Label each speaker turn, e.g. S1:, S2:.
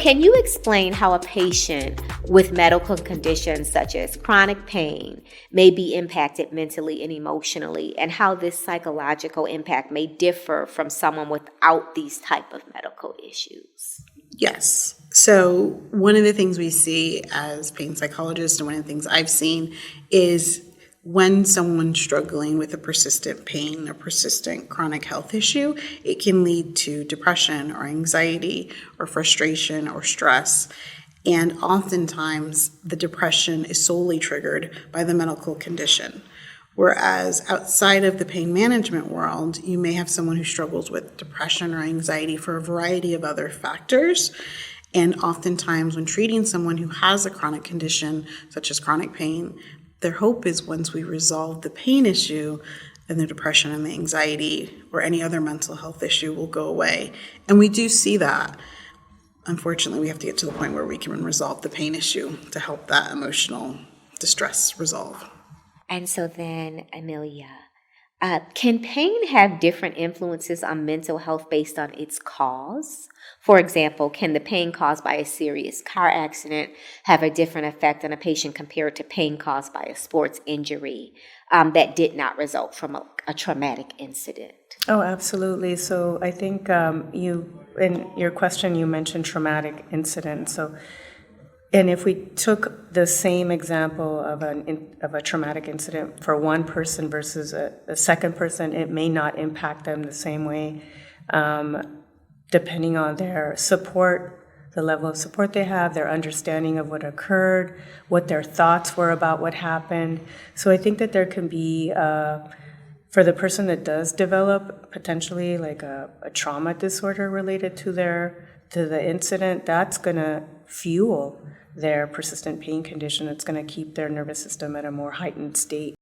S1: Can you explain how a patient with medical conditions such as chronic pain may be impacted mentally and emotionally, and how this psychological impact may differ from someone without these type of medical issues?
S2: Yes. So one of the things we see as pain psychologists, and one of the things I've seen, is when someone's struggling with a persistent pain or persistent chronic health issue, it can lead to depression or anxiety or frustration or stress. And oftentimes the depression is solely triggered by the medical condition. Whereas outside of the pain management world, you may have someone who struggles with depression or anxiety for a variety of other factors. And oftentimes when treating someone who has a chronic condition, such as chronic pain, their hope is once we resolve the pain issue, and the depression and the anxiety or any other mental health issue will go away. And we do see that. Unfortunately, we have to get to the point where we can resolve the pain issue to help that emotional distress resolve.
S1: And so then, Amelia, can pain have different influences on mental health based on its cause? For example, can the pain caused by a serious car accident have a different effect on a patient compared to pain caused by a sports injury that did not result from a traumatic incident?
S3: Oh, absolutely. So I think in your question, you mentioned traumatic incident. And if we took the same example of a traumatic incident for one person versus a second person, it may not impact them the same way, depending on their support, the level of support they have, their understanding of what occurred, what their thoughts were about what happened. So I think that there can be, for the person that does develop potentially like a trauma disorder related to the incident, that's going to fuel their persistent pain condition. It's going to keep their nervous system at a more heightened state.